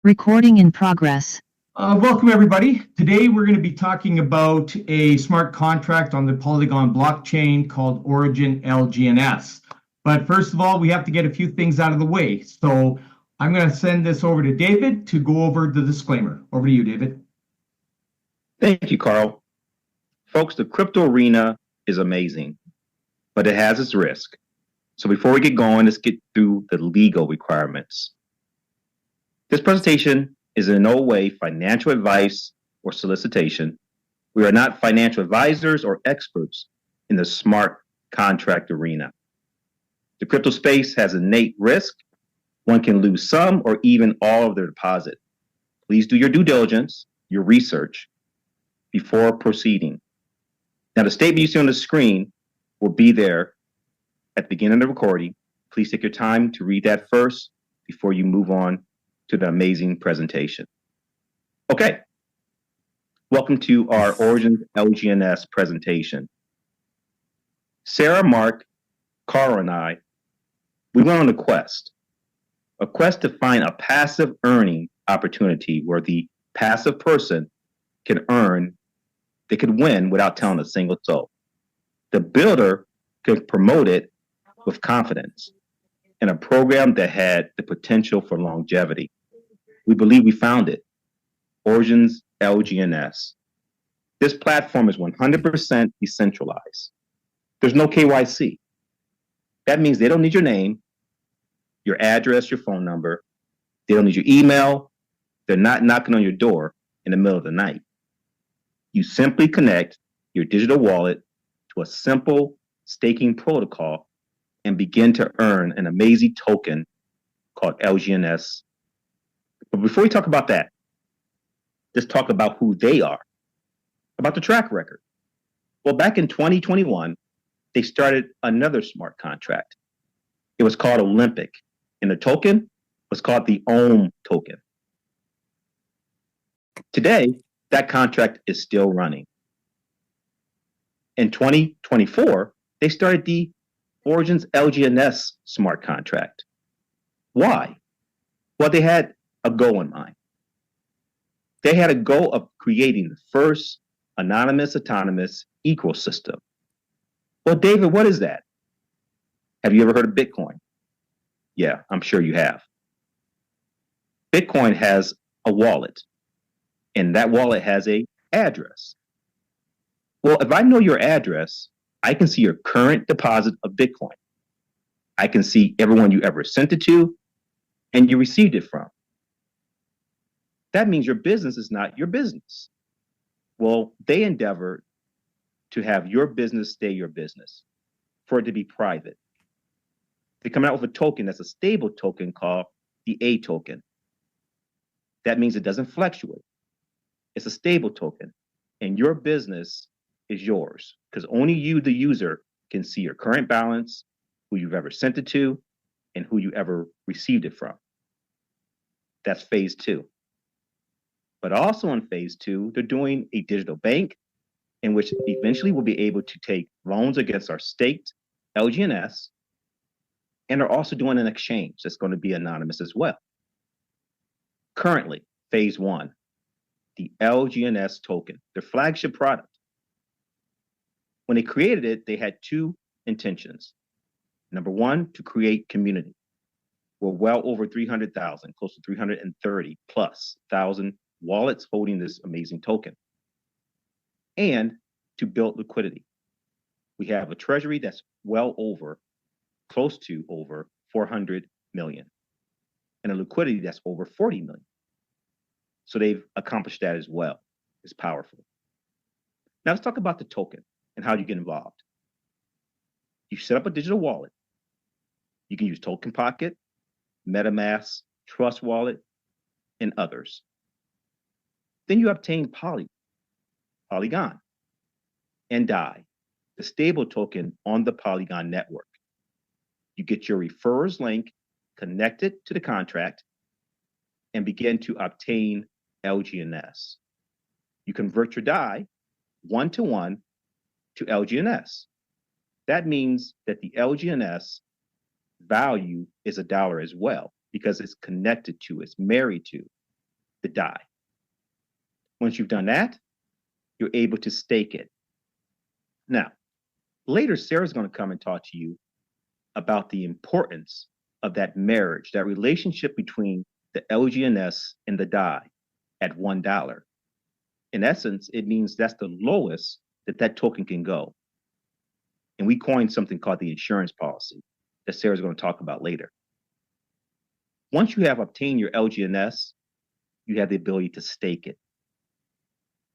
Recording in progress. Welcome, everybody. Today, we're going to be talking about a smart contract on the Polygon blockchain called Origin LGNS. But first of all, we have to get a few things out of the way. So I'm going to send this over to David to go over the disclaimer. Over to you, David. Thank you, Carl. Folks, the crypto arena is amazing, but it has its risk. So before we get going, let's get through the legal requirements. This presentation is in no way financial advice or solicitation. We are not financial advisors or experts in the smart contract arena. The crypto space has innate risk. One can lose some or even all of their deposit. Please do your due diligence, your research, before proceeding. Now, the statement you see on the screen will be there at the beginning of the recording. Please take your time to read that first before you move on to the amazing presentation. Okay, welcome to our Origin LGNS presentation. Sarah, Mark, Carl, and I, we went on a quest to find a passive earning opportunity where the passive person can earn, they could win without telling a single soul. The builder could promote it with confidence in a program that had the potential for longevity. We believe we found it, Origin's LGNS. This platform is 100% decentralized. There's no KYC. That means they don't need your name, your address, your phone number. They don't need your email. They're not knocking on your door in the middle of the night. You simply connect your digital wallet to a simple staking protocol and begin to earn an amazing token called LGNS. But before we talk about that, let's talk about who they are, about the track record. Well, back in 2021, they started another smart contract. It was called Olympic, and the token was called the OHM token. Today, that contract is still running. In 2024, they started the Origin's LGNS smart contract. Why? Well, they had a goal in mind. They had a goal of creating the first anonymous autonomous ecosystem. Well, David, what is that? Have you ever heard of Bitcoin? Yeah, I'm sure you have. Bitcoin has a wallet, and that wallet has an address. Well, if I know your address, I can see your current deposit of Bitcoin. I can see everyone you ever sent it to and you received it from. That means your business is not your business. Well, they endeavor to have your business stay your business, for it to be private. They come out with a token that's a stable token called the A token. That means it doesn't fluctuate. It's a stable token, and your business is yours because only you, the user, can see your current balance, who you've ever sent it to, and who you ever received it from. That's phase two. But also in phase two, they're doing a digital bank in which eventually we'll be able to take loans against our staked LGNS, and they're also doing an exchange that's going to be anonymous as well. Currently, phase one, the LGNS token, their flagship product. When they created it, they had two intentions. Number one, to create community. We're well over 300,000, close to 330 plus thousand wallets holding this amazing token. And to build liquidity. We have a treasury that's well over, close to over 400 million, and a liquidity that's over 40 million. So they've accomplished that as well. It's powerful. Now let's talk about the token and how you get involved. You set up a digital wallet. You can use Token Pocket, MetaMask, Trust Wallet, and others. Then you obtain Polygon, and DAI, the stable token on the Polygon network. You get your referrers link connected to the contract and begin to obtain LGNS. You convert your DAI one-to-one to LGNS. That means that the LGNS value is $1 as well because it's connected to, it's married to the die. Once you've done that, you're able to stake it. Now, later, Sarah's going to come and talk to you about the importance of that marriage, that relationship between the LGNS and the die at $1. In essence, it means that's the lowest that token can go. And we coined something called the insurance policy that Sarah's going to talk about later. Once you have obtained your LGNS, you have the ability to stake it.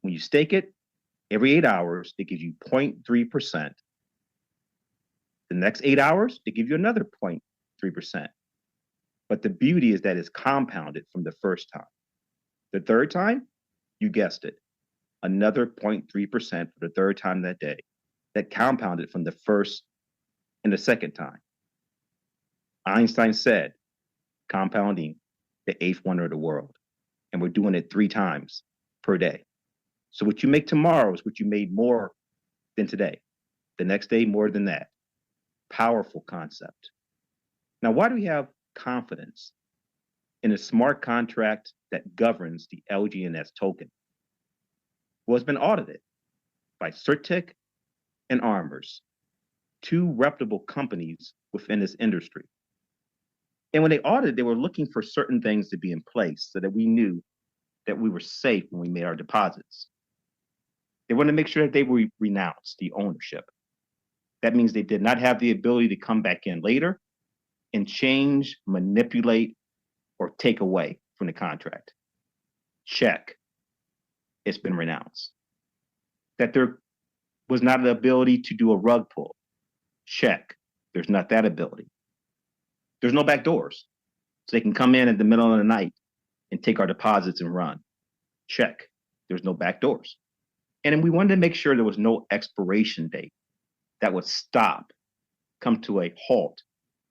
When you stake it, every 8 hours, it gives you 0.3%. The next 8 hours, they give you another 0.3%. But the beauty is that it's compounded from the first time. The third time, you guessed it, another 0.3% for the third time that day. That compounded from the first and the second time. Einstein said, compounding the eighth wonder of the world. And we're doing it 3 times per day. So what you make tomorrow is what you made more than today. The next day, more than that. Powerful concept. Now, why do we have confidence in a smart contract that governs the LGNS token? Well, it's been audited by Sous-Titrer and Armors, 2 reputable companies within this industry. And when they audited, they were looking for certain things to be in place so that we knew that we were safe when we made our deposits. They wanted to make sure that they were renounced the ownership. That means they did not have the ability to come back in later and change, manipulate, or take away from the contract. Check. It's been renounced. That there was not the ability to do a rug pull. Check. There's not that ability. There's no back doors. So they can come in the middle of the night and take our deposits and run. Check. There's no back doors. And then we wanted to make sure there was no expiration date that would stop, come to a halt,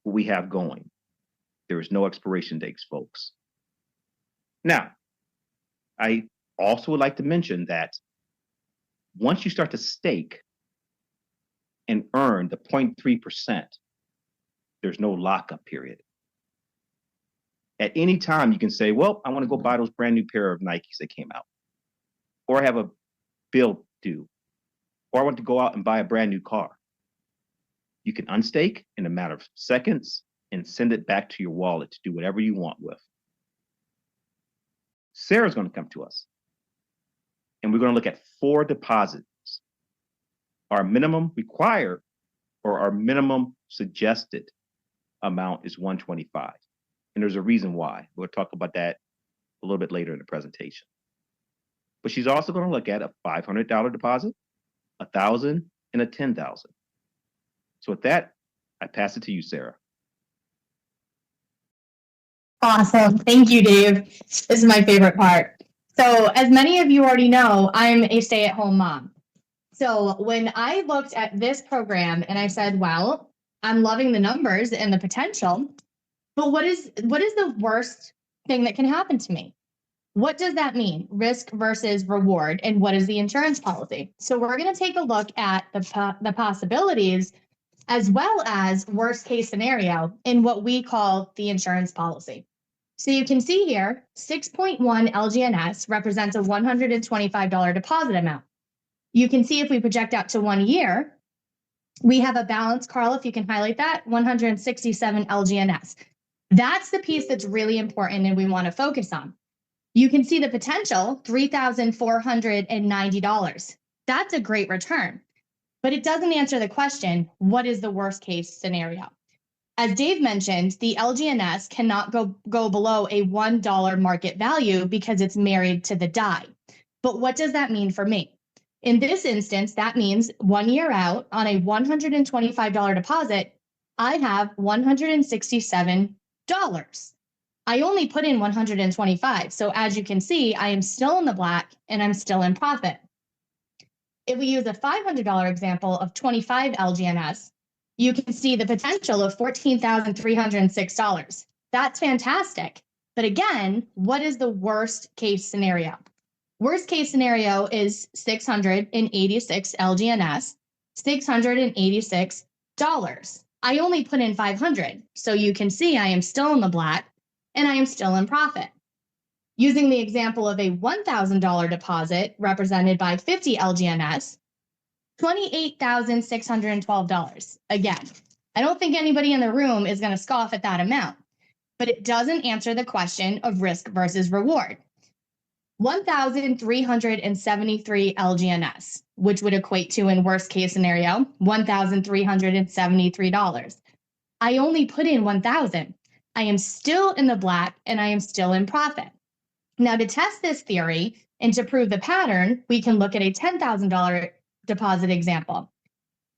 what we have going. There is no expiration dates, folks. Now, I also would like to mention that once you start to stake and earn the 0.3%, there's no lockup period. At any time, you can say, well, I want to go buy those brand new pair of Nikes that came out. Or I have a bill due. Or I want to go out and buy a brand new car. You can unstake in a matter of seconds and send it back to your wallet to do whatever you want with. Sarah's going to come to us. And we're going to look at 4 deposits. Our minimum required or our minimum suggested amount is $125. And there's a reason why. We'll talk about that a little bit later in the presentation. But she's also going to look at a $500 deposit, $1,000, and a $10,000. So with that, I pass it to you, Sarah. Awesome. Thank you, Dave. This is my favorite part. So as many of you already know, I'm a stay-at-home mom. So when I looked at this program and I said, well, I'm loving the numbers and the potential, but what is the worst thing that can happen to me? What does that mean? Risk versus reward, and what is the insurance policy? So we're going to take a look at the possibilities as well as worst case scenario in what we call the insurance policy. So you can see here, 6.1 LGNS represents a $125 deposit amount. You can see if we project out to 1 year, we have a balance, Carl, if you can highlight that, 167 LGNS. That's the piece that's really important and we want to focus on. You can see the potential, $3,490. That's a great return, but it doesn't answer the question, what is the worst case scenario? As Dave mentioned, the LGNS cannot go below a $1 market value because it's married to the die. But what does that mean for me? In this instance, that means 1 year out on a $125 deposit, I have $167. I only put in 125. So as you can see, I am still in the black and I'm still in profit. If we use a $500 example of 25 LGNS, you can see the potential of $14,306. That's fantastic. But again, what is the worst case scenario? Worst case scenario is 686 LGNS, $686. I only put in 500. So you can see I am still in the black and I am still in profit. Using the example of a $1,000 deposit represented by 50 LGNS, $28,612. Again, I don't think anybody in the room is going to scoff at that amount, but it doesn't answer the question of risk versus reward. 1,373 LGNS, which would equate to, in worst case scenario, $1,373. I only put in 1,000. I am still in the black and I am still in profit. Now, to test this theory and to prove the pattern, we can look at a $10,000 deposit example.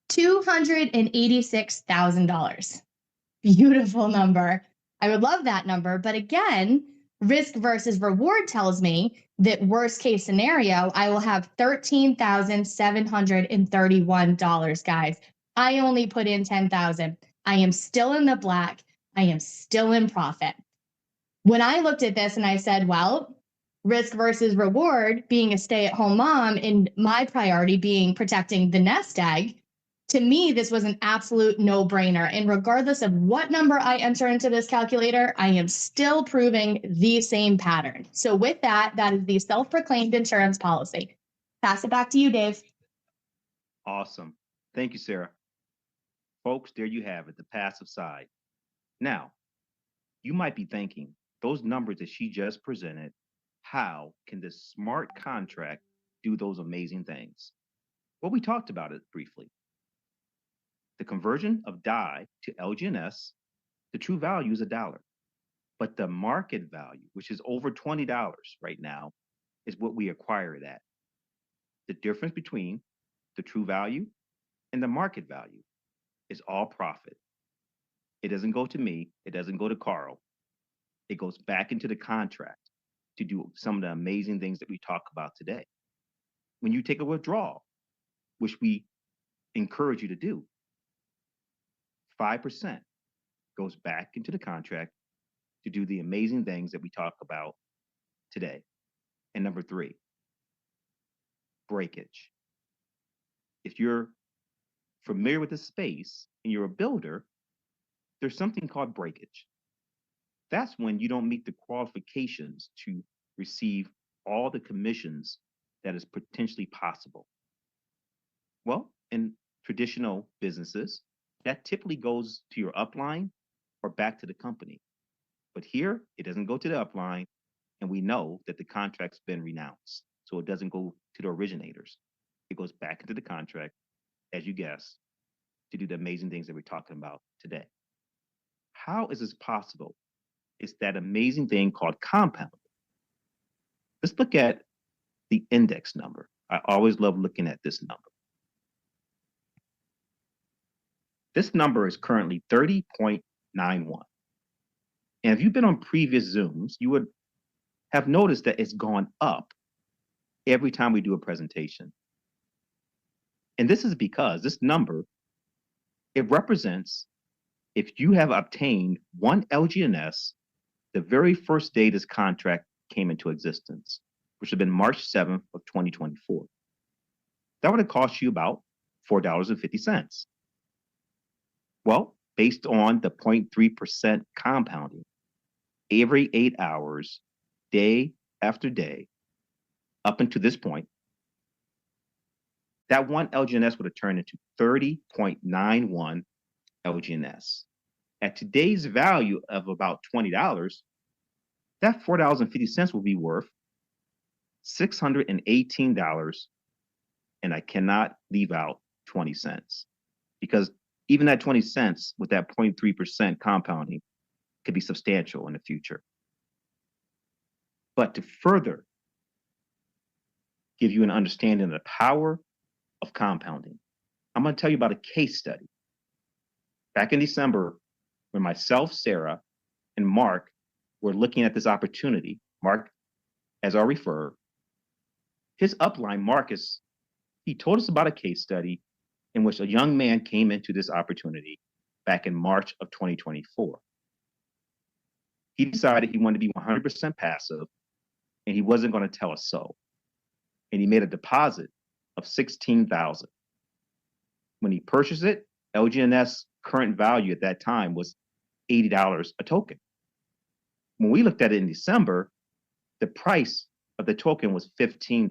$286,000. Beautiful number. I would love that number. But again, risk versus reward tells me that worst case scenario, I will have $13,731, guys. I only put in 10,000. I am still in the black. I am still in profit. When I looked at this and I said, well, risk versus reward being a stay-at-home mom and my priority being protecting the nest egg, to me, this was an absolute no-brainer. And regardless of what number I enter into this calculator, I am still proving the same pattern. So with that, that is the self-proclaimed insurance policy. Pass it back to you, Dave. Awesome. Thank you, Sarah. Folks, there you have it, the passive side. Now, you might be thinking, those numbers that she just presented, how can this smart contract do those amazing things? Well, we talked about it briefly. The conversion of DI to LGNS, the true value is $1. But the market value, which is over $20 right now, is what we acquire it at. The difference between the true value and the market value is all profit. It doesn't go to me. It doesn't go to Carl. It goes back into the contract to do some of the amazing things that we talk about today. When you take a withdrawal, which we encourage you to do, 5% goes back into the contract to do the amazing things that we talk about today. And number 3, breakage. If you're familiar with the space and you're a builder, there's something called breakage. That's when you don't meet the qualifications to receive all the commissions that is potentially possible. Well, in traditional businesses, that typically goes to your upline or back to the company. But here, it doesn't go to the upline, and we know that the contract's been renounced. So it doesn't go to the originators. It goes back into the contract, as you guessed, to do the amazing things that we're talking about today. How is this possible? It's that amazing thing called compounding. Let's look at the index number. I always love looking at this number. This number is currently 30.91. And if you've been on previous Zooms, you would have noticed that it's gone up every time we do a presentation. And this is because this number, it represents if you have obtained one LGNS the very first day this contract came into existence, which would have been March 7th of 2024. That would have cost you about $4.50. Well, based on the 0.3% compounding, every 8 hours, day after day, up until this point, that one LGNS would have turned into 30.91 LGNS. At today's value of about $20, that $4.50 will be worth $618, and I cannot leave out 20 cents because even that 20 cents with that 0.3% compounding could be substantial in the future. But to further give you an understanding of the power of compounding, I'm going to tell you about a case study. Back in December, when myself, Sarah, and Mark were looking at this opportunity, Mark, as our referrer, his upline, Marcus, he told us about a case study in which a young man came into this opportunity back in March of 2024. He decided he wanted to be 100% passive, and he wasn't going to tell us so. And he made a deposit of $16,000. When he purchased it, LGNS current value at that time was $80 a token. When we looked at it in December, the price of the token was $15.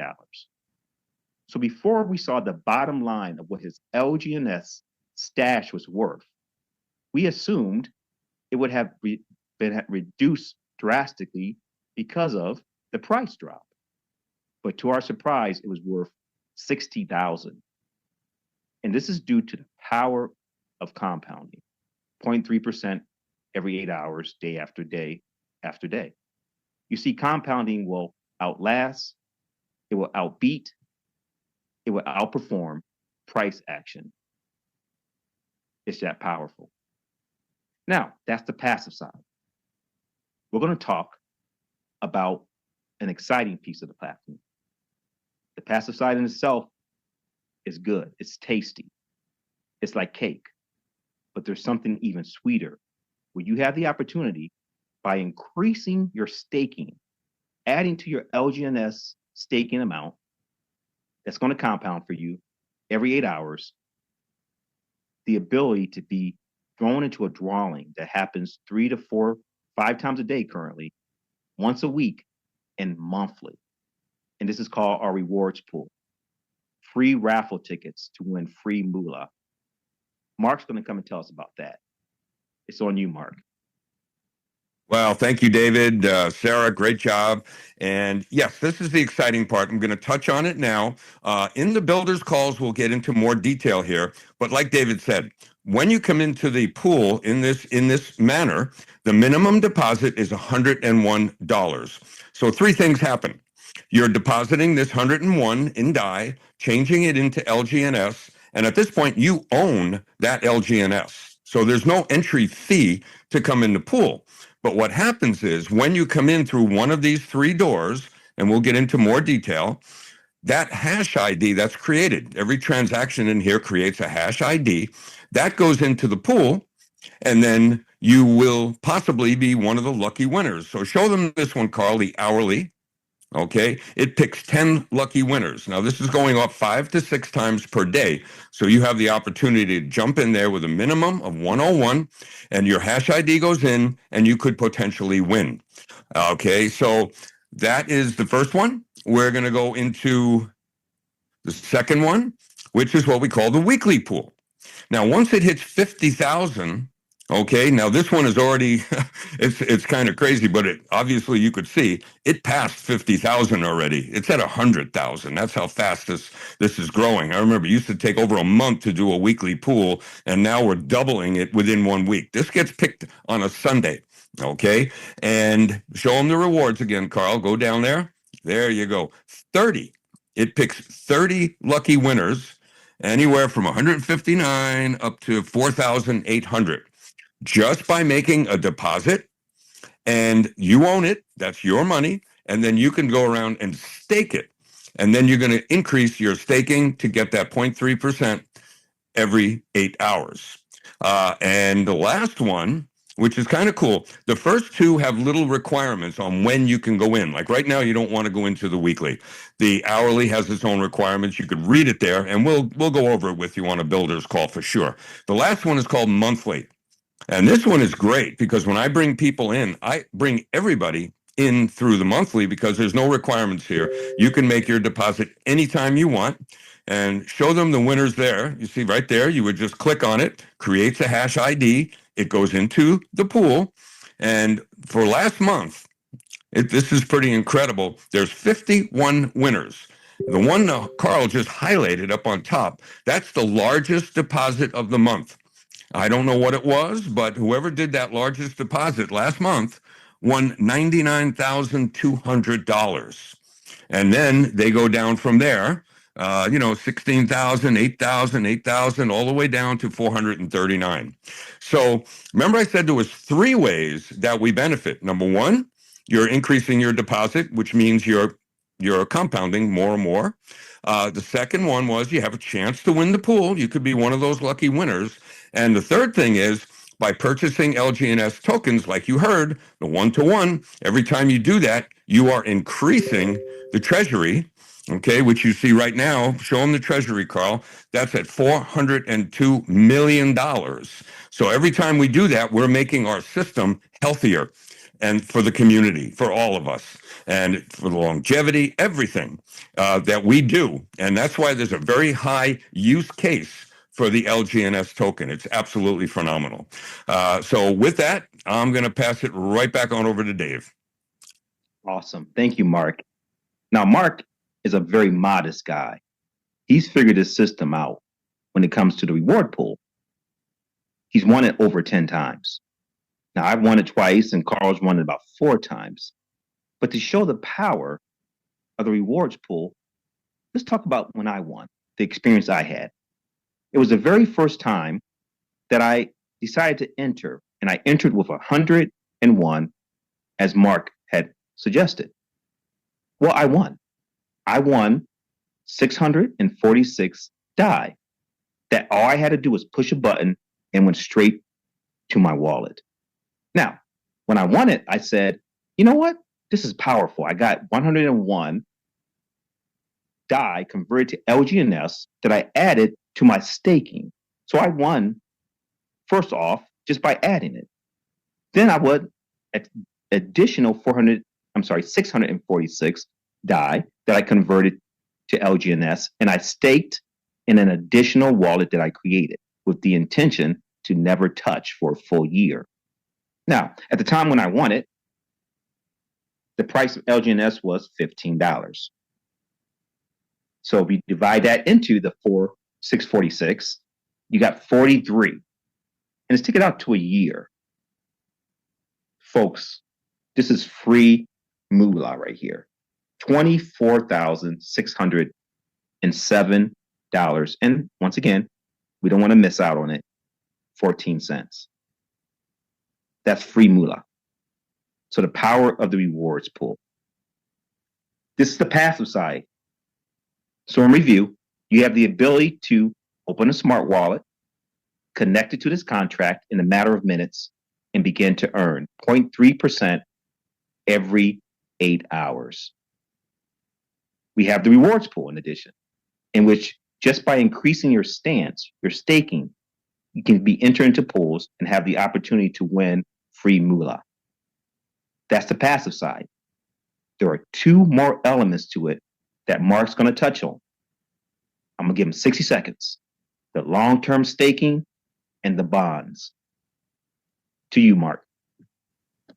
So before we saw the bottom line of what his LGNS stash was worth, we assumed it would have been reduced drastically because of the price drop. But to our surprise, it was worth $60,000. And this is due to the power of compounding, 0.3% every 8 hours, day after day after day. You see, compounding will outlast, it will outbeat, it will outperform price action. It's that powerful. Now, that's the passive side. We're going to talk about an exciting piece of the platform. The passive side in itself is good. It's tasty. It's like cake. But there's something even sweeter where you have the opportunity by increasing your staking, adding to your LGNS staking amount that's going to compound for you every 8 hours, the ability to be thrown into a drawing that happens 3 to 4, 5 times a day currently, once a week, and monthly. And this is called our rewards pool. Free raffle tickets to win free moolah. Mark's going to come and tell us about that. It's on you, Mark. Well, thank you, David. Sarah, great job. And yes, this is the exciting part. I'm going to touch on it now. In the builders calls, we'll get into more detail here. But like David said, when you come into the pool in this manner, the minimum deposit is $101. So 3 things happen. You're depositing this 101 in DAI, changing it into LGNS, and at this point, you own that LGNS. So there's no entry fee to come in the pool. But what happens is when you come in through one of these 3 doors, and we'll get into more detail, that hash ID that's created, every transaction in here creates a hash ID, that goes into the pool, and then you will possibly be one of the lucky winners. So show them this one, Carl, the hourly. Okay, it picks 10 lucky winners. Now, this is going up 5 to 6 times per day. So you have the opportunity to jump in there with a minimum of 101, and your hash ID goes in, and you could potentially win. Okay, so that is the first one. We're going to go into the second one, which is what we call the weekly pool. Now, once it hits 50,000, okay, now this one is already, it's kind of crazy, but obviously you could see it passed 50,000 already. It's at 100,000. That's how fast this is growing. I remember it used to take over a month to do a weekly pool, and now we're doubling it within 1 week. This gets picked on a Sunday, okay? And show them the rewards again, Carl. Go down there. There you go. 30. It picks 30 lucky winners, anywhere from 159 up to 4,800. Just by making a deposit, and you own it, that's your money, and then you can go around and stake it. And then you're going to increase your staking to get that 0.3% every 8 hours. And the last one, which is kind of cool, the first 2 have little requirements on when you can go in. Like right now, you don't want to go into the weekly. The hourly has its own requirements. You could read it there, and we'll go over it with you on a builder's call for sure. The last one is called monthly. And this one is great because when I bring people in, I bring everybody in through the monthly because there's no requirements here. You can make your deposit anytime you want and show them the winners there. You see right there, you would just click on it, creates a hash ID. It goes into the pool. And for last month, this is pretty incredible. There's 51 winners. The one Carl just highlighted up on top, that's the largest deposit of the month. I don't know what it was, but whoever did that largest deposit last month won $99,200. And then they go down from there, 16,000, 8,000, 8,000, all the way down to 439. So remember I said there was 3 ways that we benefit. Number 1, you're increasing your deposit, which means you're compounding more and more. The second one was you have a chance to win the pool. You could be one of those lucky winners. And the third thing is by purchasing LGNS tokens, like you heard, the 1-to-1, every time you do that, you are increasing the treasury, okay, which you see right now. Show them the treasury, Carl. That's at $402 million. So every time we do that, we're making our system healthier. and for the community, for all of us, and for the longevity, everything that we do. And that's why there's a very high use case for the LGNS token. It's absolutely phenomenal. So with that, I'm going to pass it right back on over to Dave. Awesome. Thank you, Mark. Now, Mark is a very modest guy. He's figured his system out when it comes to the reward pool. He's won it over 10 times. Now, I've won it twice, and Carl's won it about 4 times. But to show the power of the rewards pool, let's talk about when I won, the experience I had. It was the very first time that I decided to enter, and I entered with 101, as Mark had suggested. Well, I won. I won 646 die. That all I had to do was push a button and went straight to my wallet. Now, when I won it, I said, you know what? This is powerful. I got 101 die converted to LGNS that I added to my staking. So I won, first off, just by adding it. Then I would additional 646 die that I converted to LGNS, and I staked in an additional wallet that I created with the intention to never touch for a full year. Now, at the time when I won it, the price of LGNS was $15. So if you divide that into the 646, you got 43. And let's take it out to a year. Folks, this is free moolah right here. $24,607. And once again, we don't want to miss out on it. 14 cents. That's free moolah. So the power of the rewards pool. This is the passive side. So in review, you have the ability to open a smart wallet, connect it to this contract in a matter of minutes, and begin to earn 0.3% every 8 hours. We have the rewards pool in addition, in which just by increasing your stance, your staking, you can be entered into pools and have the opportunity to win free moolah. That's the passive side. There are 2 more elements to it that Mark's going to touch on. I'm going to give him 60 seconds. The long-term staking and the bonds. To you, Mark.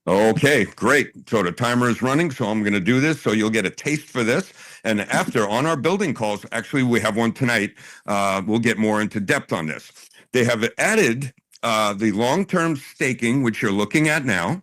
Okay, great. So the timer is running, so I'm going to do this so you'll get a taste for this. And after, on our building calls, actually we have one tonight, we'll get more into depth on this. They have added the long-term staking, which you're looking at now.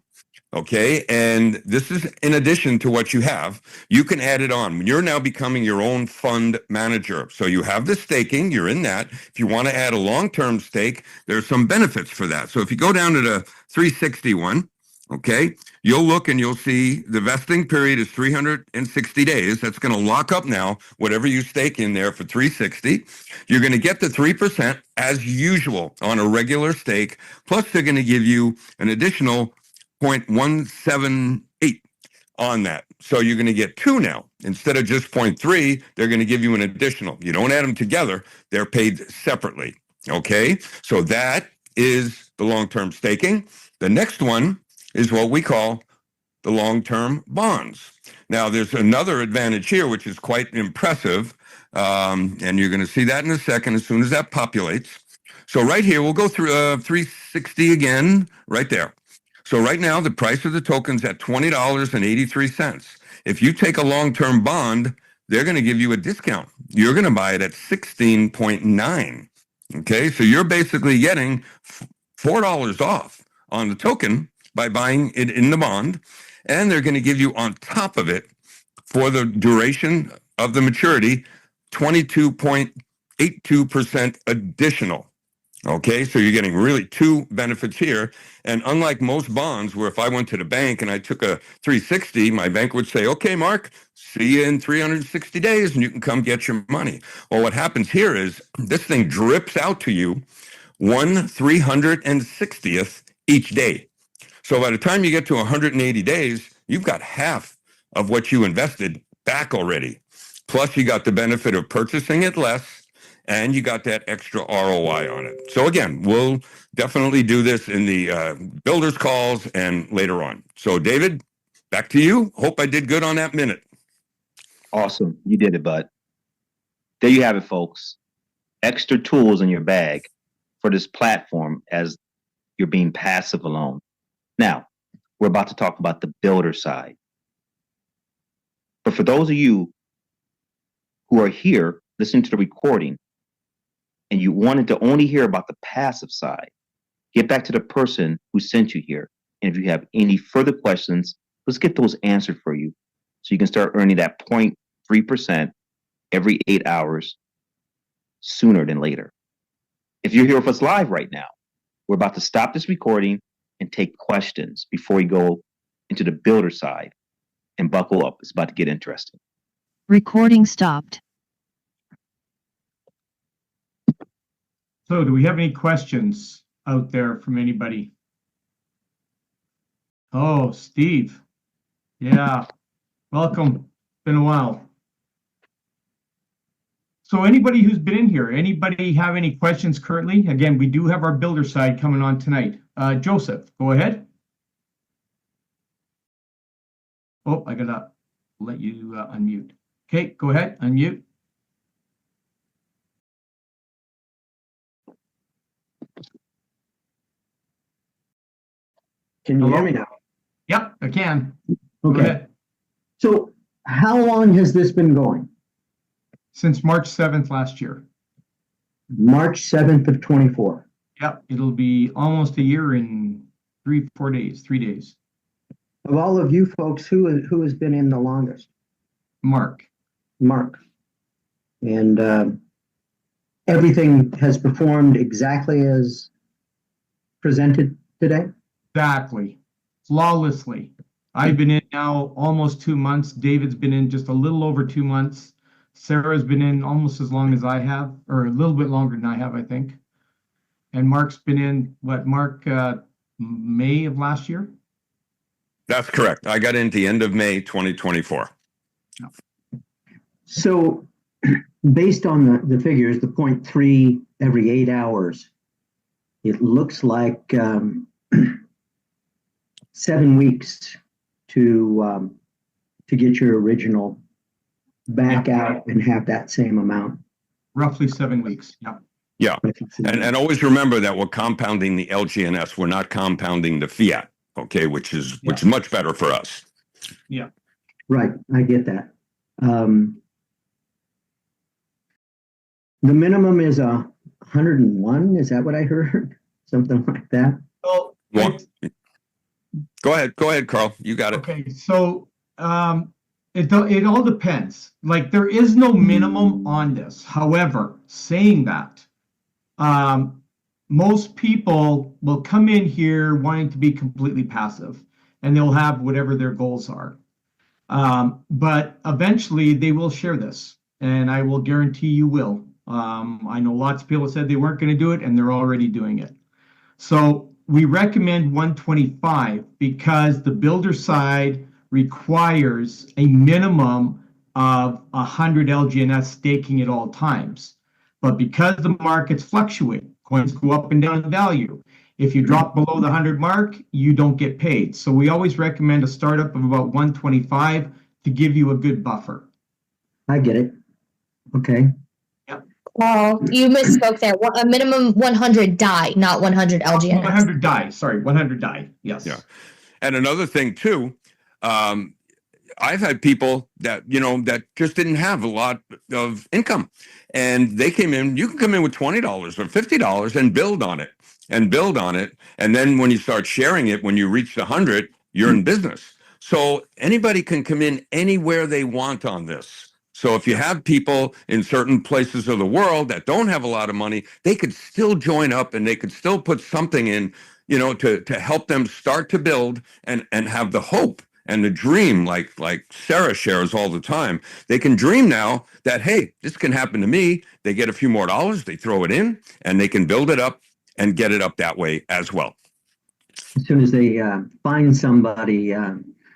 Okay, and this is in addition to what you have. You can add it on. You're now becoming your own fund manager. So you have the staking, you're in that. If you want to add a long-term stake, there's some benefits for that. So if you go down to the 361, okay, you'll look and you'll see the vesting period is 360 days. That's going to lock up now whatever you stake in there for 360. You're going to get the 3% as usual on a regular stake. Plus, they're going to give you an additional 0.178 on that. So you're going to get 2 now. Instead of just 0.3, they're going to give you an additional. You don't add them together. They're paid separately. Okay? So that is the long-term staking. The next one is what we call the long-term bonds. Now, there's another advantage here, which is quite impressive. And you're going to see that in a second as soon as that populates. So right here, we'll go through 360 again, right there. So right now, the price of the token's at $20.83. If you take a long-term bond, they're going to give you a discount. You're going to buy it at 16.9. Okay, so you're basically getting $4 off on the token by buying it in the bond, and they're going to give you on top of it for the duration of the maturity 22.82% additional. Okay, so you're getting really 2 benefits here. And unlike most bonds, where if I went to the bank and I took a 360, my bank would say, okay, Mark, see you in 360 days and you can come get your money. Well, what happens here is this thing drips out to you 1/360th each day. So by the time you get to 180 days, you've got half of what you invested back already. Plus, you got the benefit of purchasing it less and you got that extra ROI on it. So again, we'll definitely do this in the builders calls and later on. So David, back to you. Hope I did good on that minute. Awesome. You did it, bud. There you have it, folks. Extra tools in your bag for this platform as you're being passive alone. Now, we're about to talk about the builder side. But for those of you who are here listening to the recording and you wanted to only hear about the passive side, get back to the person who sent you here. And if you have any further questions, let's get those answered for you so you can start earning that 0.3% every 8 hours sooner than later. If you're here with us live right now, we're about to stop this recording and take questions before we go into the builder side. And buckle up. It's about to get interesting. Recording stopped. So do we have any questions out there from anybody? Oh, Steve. Yeah. Welcome. Been a while. So anybody who's been in here, anybody have any questions currently? Again, we do have our builder side coming on tonight. Joseph, go ahead. Oh, I gotta let you unmute. Okay, go ahead, unmute. Can you hear me now? Yep, I can. Go Okay. ahead. So how long has this been going? Since March 7th last year. March 7th of 24. Yep, it'll be almost a year in 3 days. Of all of you folks, who has been in the longest? Mark. Mark. And everything has performed exactly as presented today? Exactly. Flawlessly. I've been in now almost 2 months. David's been in just a little over 2 months. Sarah's been in almost as long as I have, or a little bit longer than I have, I think. And Mark's been in, Mark, May of last year? That's correct. I got in at the end of May 2024. So based on the figures, the 0.3 every 8 hours, it looks like 7 weeks to get your original back out and have that same amount. Roughly 7 weeks. Yeah. Yeah. And always remember that we're compounding the LGNS. We're not compounding the fiat. Okay, which is much better for us. Yeah. Right. I get that. The minimum is 101. Is that what I heard? Something like that. Well, Go ahead, Carl. You got it. okay. So it all depends. Like there is no minimum on this. However, saying that, most people will come in here wanting to be completely passive, and they'll have whatever their goals are. But eventually they will share this, and I will guarantee you will. I know lots of people said they weren't going to do it, and they're already doing it. So we recommend 125 because the builder side requires a minimum of 100 LGNS staking at all times. But because the markets fluctuate, coins go up and down in value. If you drop below the 100 mark, you don't get paid. So we always recommend a startup of about 125 to give you a good buffer. I get it. Okay. Well, you misspoke there. A minimum 100 die, not 100 LGNS. 100 die. Sorry, 100 die. Yes. Yeah. And another thing too, I've had people that, that just didn't have a lot of income, and they came in. You can come in with $20 or $50 and build on it and build on it. And then when you start sharing it, when you reach the 100, you're in business. So anybody can come in anywhere they want on this. So if you have people in certain places of the world that don't have a lot of money, they could still join up and they could still put something in, to help them start to build and have the hope and the dream, like Sarah shares all the time. They can dream now that, hey, this can happen to me. They get a few more dollars, they throw it in, and they can build it up and get it up that way as well. As soon as they find somebody,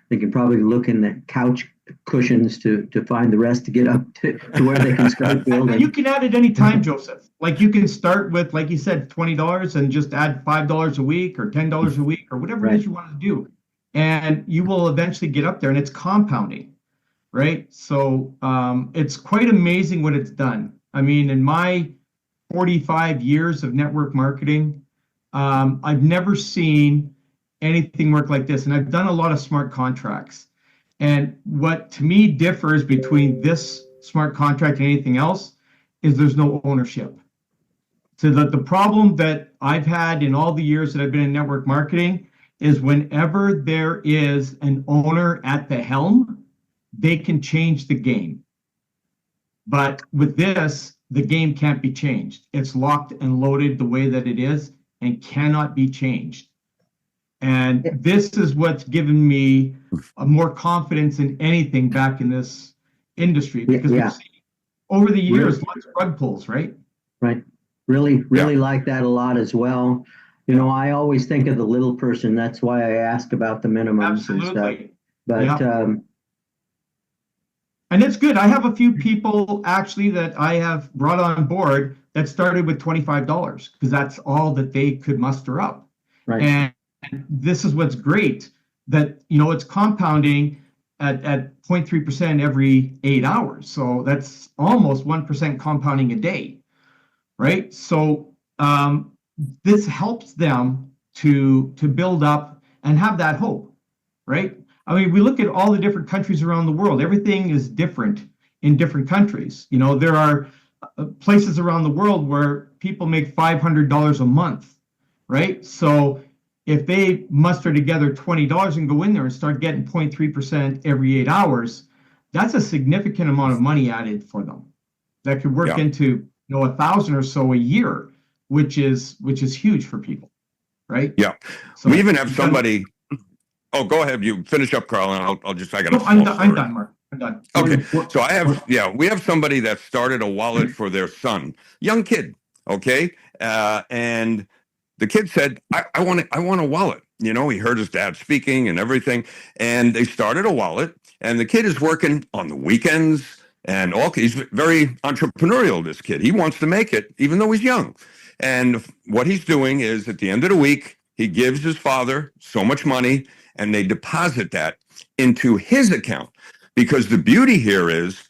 they can probably look in the couch cushions to find the rest to get up to where they can start building. You can add it any time, Joseph. Like you can start with, like you said, $20 and just add $5 a week or $10 a week or whatever it is you want to do. And you will eventually get up there, and it's compounding, right? So it's quite amazing what it's done. I mean, in my 45 years of network marketing, I've never seen anything work like this. And I've done a lot of smart contracts. And what to me differs between this smart contract and anything else is there's no ownership. So the problem that I've had in all the years that I've been in network marketing is whenever there is an owner at the helm, they can change the game. But with this, the game can't be changed. It's locked and loaded the way that it is and cannot be changed. And this is what's given me more confidence in anything back in this industry, because we've seen over the years lots of rug pulls, right? Right. Really like that a lot as well. You know, I always think of the little person. That's why I ask about the minimums and stuff. But and it's good. I have a few people actually that I have brought on board that started with $25 because that's all that they could muster up. Right. And this is what's great, that, you know, it's compounding at 0.3% every 8 hours. So that's almost 1% compounding a day, right? So this helps them to build up and have that hope, right? I mean, we look at all the different countries around the world. Everything is different in different countries. You know, there are places around the world where people make $500 a month, right? So if they muster together $20 and go in there and start getting 0.3% every 8 hours, that's a significant amount of money added for them. That could work into, you know, 1,000 or so a year, which is huge for people, right? Yeah. So we even have somebody. Oh, go ahead. You finish up, Carl, and I'll just. I got. No, I'm done, Mark. I'm done. Okay. So I have. Yeah, we have somebody that started a wallet for their son, young kid. Okay, and the kid said, I want a wallet. You know, he heard his dad speaking and everything, and they started a wallet. And the kid is working on the weekends, and he's very entrepreneurial. This kid, he wants to make it, even though he's young. And what he's doing is, at the end of the week, he gives his father so much money, and they deposit that into his account. Because the beauty here is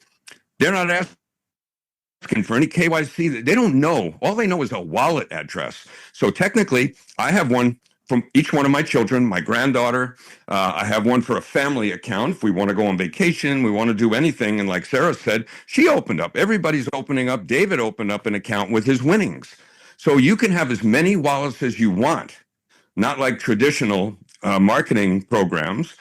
they're not asking for any KYC. They don't know. All they know is a wallet address. So technically, I have one from each one of my children, my granddaughter. I have one for a family account. If we want to go on vacation, we want to do anything. And like Sarah said, she opened up. Everybody's opening up. David opened up an account with his winnings. So you can have as many wallets as you want, not like traditional marketing programs,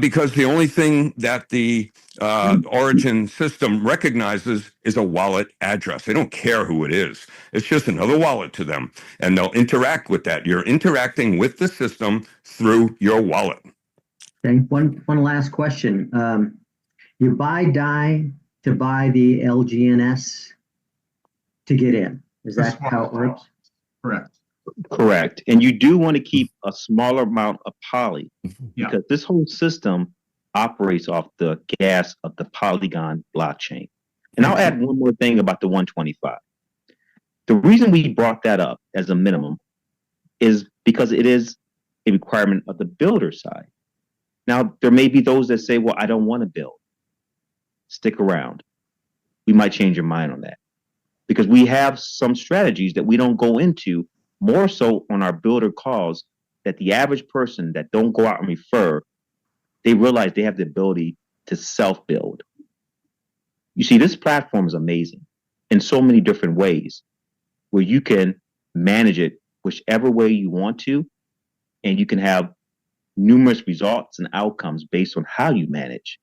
because the only thing that the Origin system recognizes is a wallet address. They don't care who it is. It's just another wallet to them, and they'll interact with that. You're interacting with the system through your wallet. Okay. One last question. You buy DAI to buy the LGNS to get in. Is that how it works? Correct. Correct. And you do want to keep a smaller amount of poly because this whole system operates off the gas of the Polygon blockchain. And I'll add one more thing about the 125. The reason we brought that up as a minimum is because it is a requirement of the builder side. Now, there may be those that say, well, I don't want to build. Stick around. We might change your mind on that because we have some strategies that we don't go into more so on our builder calls, that the average person that don't go out and refer, they realize they have the ability to self-build. You see, this platform is amazing in so many different ways where you can manage it whichever way you want to, and you can have numerous results and outcomes based on how you manage.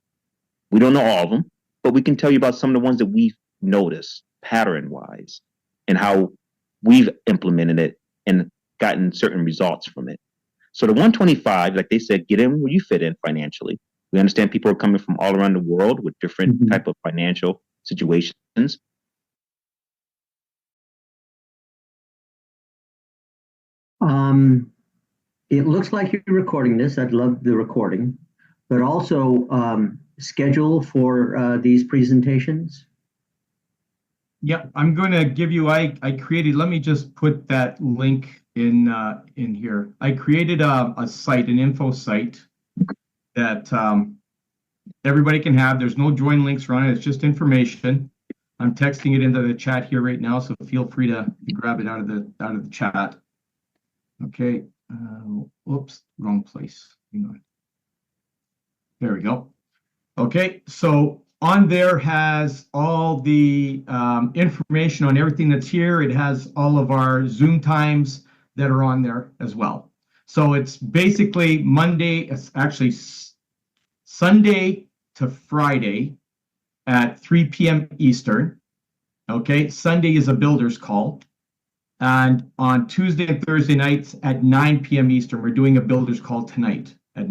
We don't know all of them, but we can tell you about some of the ones that we've noticed pattern-wise and how we've implemented it and gotten certain results from it. So the 125, like they said, get in where you fit in financially. We understand people are coming from all around the world with different type of financial situations. It looks like you're recording this. I'd love the recording. But also, schedule for these presentations? Yep, I'm going to give you, I created, let me just put that link in here. I created a site, an info site that everybody can have. There's no join links on it. It's just information. I'm texting it into the chat here right now, so feel free to grab it out of the chat. Okay. Whoops, wrong place. Hang on. There we go. Okay, so on there has all the information on everything that's here. It has all of our Zoom times that are on there as well. So it's basically Monday, it's actually Sunday to Friday at 3 p.m. Eastern. Okay, Sunday is a builder's call. And on Tuesday and Thursday nights at 9 p.m. Eastern, we're doing a builder's call tonight at